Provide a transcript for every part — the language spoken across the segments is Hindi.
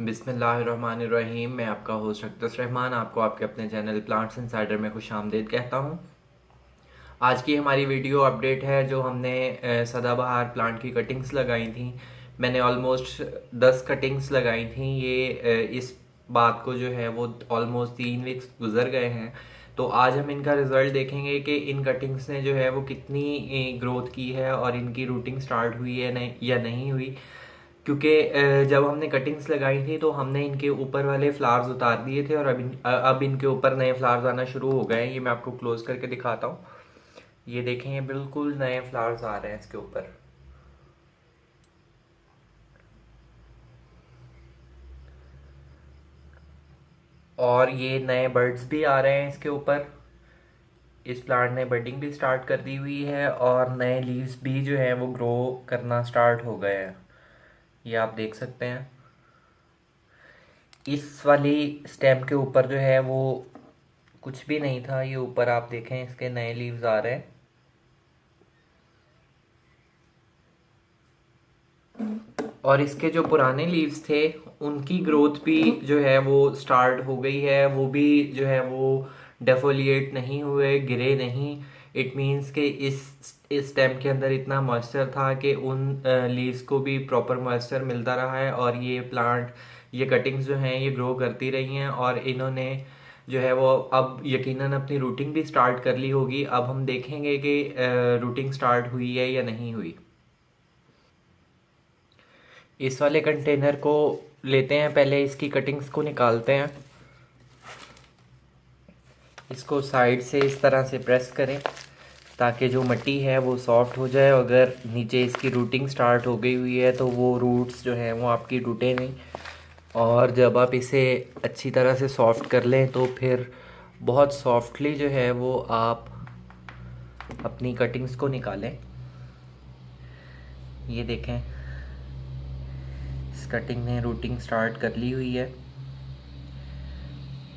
बिस्मिल्लाहिर्रहमानिर्रहीम। मैं आपका होस्ट अख्तर रहमान आपको आपके अपने चैनल प्लांट्स इनसाइडर में खुशामदीद कहता हूँ। आज की हमारी वीडियो अपडेट है जो हमने सदाबहार प्लांट की कटिंग्स लगाई थी। मैंने ऑलमोस्ट 10 कटिंग्स लगाई थी। इस बात को जो है वो ऑलमोस्ट 3 वीक्स गुजर गए हैं। तो आज हम इनका रिज़ल्ट देखेंगे कि इन कटिंग्स ने जो है वो कितनी ग्रोथ की है और इनकी रूटिंग स्टार्ट हुई है नहीं या नहीं हुई। क्योंकि जब हमने कटिंग्स लगाई थी तो हमने इनके ऊपर वाले फ्लावर्स उतार दिए थे और अब इनके ऊपर नए फ्लावर्स आना शुरू हो गए हैं। ये मैं आपको क्लोज करके दिखाता हूँ। ये देखें, ये बिल्कुल नए फ्लावर्स आ रहे हैं इसके ऊपर। और ये नए बर्ड्स भी आ रहे हैं इसके ऊपर। इस प्लांट ने बडिंग भी स्टार्ट कर दी हुई है और नए लीव्स भी जो हैं वो ग्रो करना स्टार्ट हो गए हैं। ये आप देख सकते हैं। इस वाली स्टेम के ऊपर जो है वो कुछ भी नहीं था। ये ऊपर आप देखें, इसके नए लीव्स आ रहे हैं। और इसके जो पुराने लीव्स थे उनकी ग्रोथ भी जो है वो स्टार्ट हो गई है। वो भी जो है वो डेफोलिएट नहीं हुए, गिरे नहीं। इट मीन्स कि इस स्टेम के अंदर इतना मॉइस्चर था कि उन लीव्स को भी प्रॉपर मॉइस्चर मिलता रहा है और ये कटिंग्स जो हैं ये ग्रो करती रही हैं और इन्होंने जो है वो अब यकीनन अपनी रूटिंग भी स्टार्ट कर ली होगी। अब हम देखेंगे कि रूटिंग स्टार्ट हुई है या नहीं हुई। इस वाले कंटेनर को लेते हैं, पहले इसकी कटिंग्स को निकालते हैं। इसको साइड से इस तरह से प्रेस करें ताकि जो मिट्टी है वो सॉफ्ट हो जाए। अगर नीचे इसकी रूटिंग स्टार्ट हो गई हुई है तो वो रूट्स जो हैं वो आपकी टूटे नहीं। और जब आप इसे अच्छी तरह से सॉफ्ट कर लें तो फिर बहुत सॉफ्टली जो है वो आप अपनी कटिंग्स को निकालें। ये देखें, इस कटिंग ने रूटिंग स्टार्ट कर ली हुई है।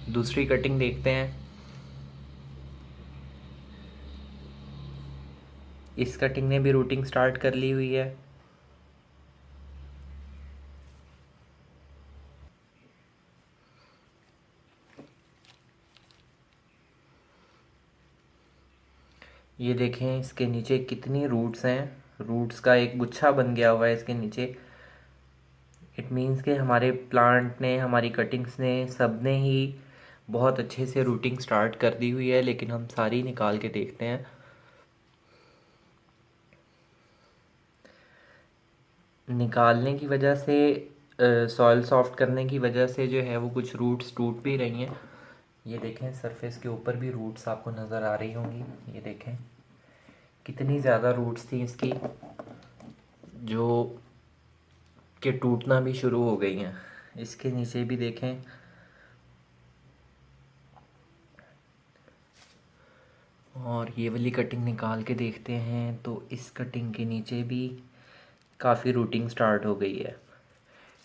दूसरी कटिंग देखते हैं। इस कटिंग ने भी रूटिंग स्टार्ट कर ली हुई है। ये देखें, इसके नीचे कितनी रूट्स हैं। रूट्स का एक गुच्छा बन गया हुआ है इसके नीचे। इट मीन्स कि हमारे प्लांट ने, हमारी कटिंग्स ने, सब ने ही बहुत अच्छे से रूटिंग स्टार्ट कर दी हुई है। लेकिन हम सारी निकाल के देखते हैं। निकालने की वजह से, सॉइल सॉफ्ट करने की वजह से जो है वो कुछ रूट्स टूट भी रही हैं। ये देखें, सरफेस के ऊपर भी रूट्स आपको नज़र आ रही होंगी। ये देखें कितनी ज़्यादा रूट्स थी इसकी जो कि टूटना भी शुरू हो गई हैं। इसके नीचे भी देखें। और ये वाली कटिंग निकाल के देखते हैं तो इस कटिंग के नीचे भी काफ़ी रूटिंग स्टार्ट हो गई है।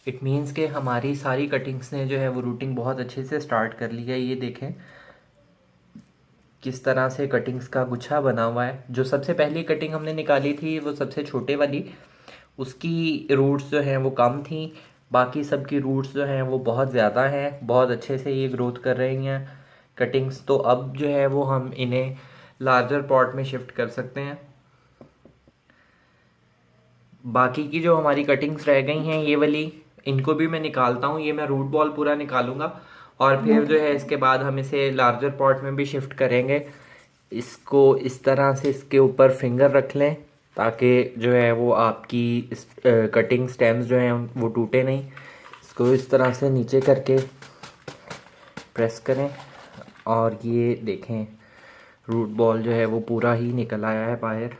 इट मीन्स कि हमारी सारी कटिंग्स ने जो है वो रूटिंग बहुत अच्छे से स्टार्ट कर ली है। ये देखें किस तरह से कटिंग्स का गुच्छा बना हुआ है। जो सबसे पहली कटिंग हमने निकाली थी वो सबसे छोटे वाली, उसकी रूट्स जो हैं वो कम थी। बाकी सब की रूट्स जो हैं वो बहुत ज़्यादा हैं, बहुत अच्छे से ये ग्रोथ कर रही हैं कटिंग्स। तो अब जो है वो हम इन्हें लार्जर पॉट में शिफ्ट कर सकते हैं। बाकी की जो हमारी कटिंग्स रह गई हैं ये वाली, इनको भी मैं निकालता हूँ। ये मैं रूट बॉल पूरा निकालूंगा और फिर जो है इसके बाद हम इसे लार्जर पॉट में भी शिफ्ट करेंगे। इसको इस तरह से इसके ऊपर फिंगर रख लें ताकि जो है वो आपकी कटिंग स्टेम्स जो हैं वो टूटे नहीं। इसको इस तरह से नीचे करके प्रेस करें और ये देखें रूट बॉल जो है वो पूरा ही निकल आया है बाहर।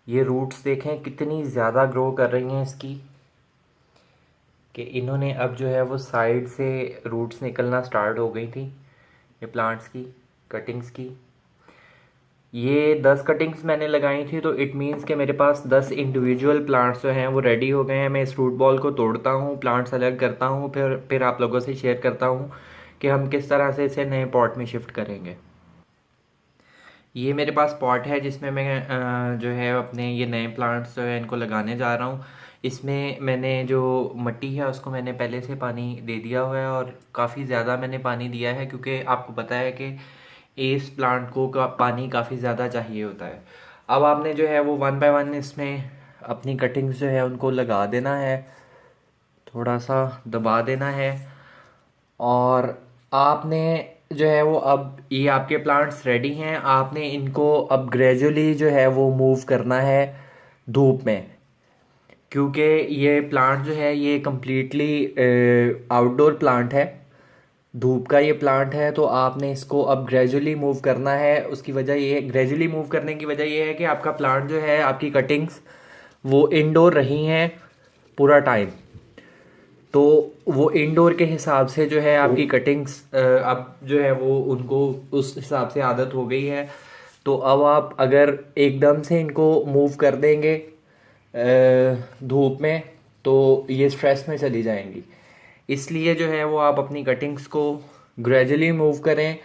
ये रूट्स देखें कितनी ज़्यादा ग्रो कर रही हैं इसकी कि इन्होंने अब जो है वो साइड से रूट्स निकलना स्टार्ट हो गई थी ये प्लांट्स की कटिंग्स की। ये 10 कटिंग्स मैंने लगाई थी तो इट मीन्स कि मेरे पास 10 इंडिविजुअल प्लांट्स जो हैं वो रेडी हो गए हैं। मैं इस रूट बॉल को तोड़ता हूँ, प्लांट्स अलग करता हूँ, फिर आप लोगों से शेयर करता हूँ कि हम किस तरह से इसे नए पॉट में शिफ्ट करेंगे। ये मेरे पास पॉट है जिसमें मैं जो है अपने ये नए प्लांट्स जो है इनको लगाने जा रहा हूँ। इसमें मैंने जो मिट्टी है उसको मैंने पहले से पानी दे दिया हुआ है और काफ़ी ज़्यादा मैंने पानी दिया है, क्योंकि आपको पता है कि इस प्लांट को पानी काफ़ी ज़्यादा चाहिए होता है। अब आपने जो है वो 1 बाय 1 इसमें अपनी कटिंग्स जो है उनको लगा देना है, थोड़ा सा दबा देना है। और आपने जो है वो, अब ये आपके प्लांट्स रेडी हैं, आपने इनको अब ग्रेजुअली जो है वो मूव करना है धूप में, क्योंकि ये प्लांट जो है ये कम्प्लीटली आउटडोर प्लांट है, धूप का ये प्लांट है। तो आपने इसको अब ग्रेजुअली मूव करना है। उसकी वजह ये है, ग्रेजुअली मूव करने की वजह ये है कि आपका प्लांट जो है, आपकी कटिंग्स वो इंडोर रही हैं पूरा टाइम, तो वो इंडोर के हिसाब से जो है आपकी कटिंग्स अब जो है वो उनको उस हिसाब से आदत हो गई है। तो अब आप अगर एकदम से इनको मूव कर देंगे धूप में, तो ये स्ट्रेस में चली जाएंगी। इसलिए जो है वो आप अपनी कटिंग्स को ग्रेजुअली मूव करें।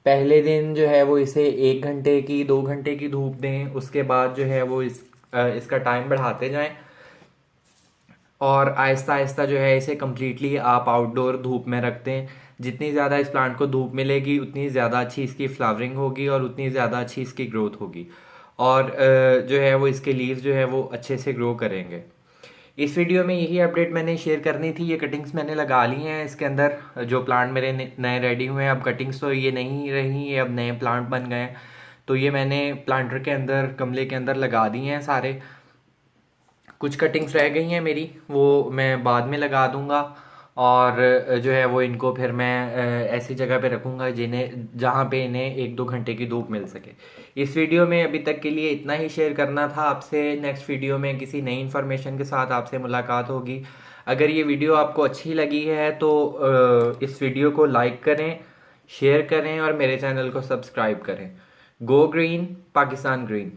पहले दिन जो है वो इसे 1 घंटे की 2 घंटे की धूप दें, उसके बाद जो है वो इसका टाइम बढ़ाते जाएं और आहिस्ता आहिस्ता जो है इसे कम्प्लीटली आप आउटडोर धूप में रखते हैं। जितनी ज़्यादा इस प्लांट को धूप मिलेगी उतनी ज़्यादा अच्छी इसकी फ्लावरिंग होगी और उतनी ज़्यादा अच्छी इसकी ग्रोथ होगी, और जो है वो इसके लीव्स जो है वो अच्छे से ग्रो करेंगे। इस वीडियो में यही अपडेट मैंने शेयर करनी थी। ये कटिंग्स मैंने लगा ली हैं इसके अंदर, जो प्लांट मेरे नए रेडी हुए हैं। अब कटिंग्स तो ये नहीं रही, ये अब नए प्लांट बन गए हैं। तो ये मैंने प्लांटर के अंदर, गमले के अंदर लगा दी हैं सारे। कुछ कटिंग्स रह गई हैं मेरी, वो मैं बाद में लगा दूंगा, और जो है वो इनको फिर मैं ऐसी जगह पे रखूंगा जहाँ पे इन्हें 1-2 घंटे की धूप मिल सके। इस वीडियो में अभी तक के लिए इतना ही शेयर करना था आपसे। नेक्स्ट वीडियो में किसी नई इन्फॉर्मेशन के साथ आपसे मुलाकात होगी। अगर ये वीडियो आपको अच्छी लगी है तो इस वीडियो को लाइक करें, शेयर करें और मेरे चैनल को सब्सक्राइब करें। Go green, Pakistan green.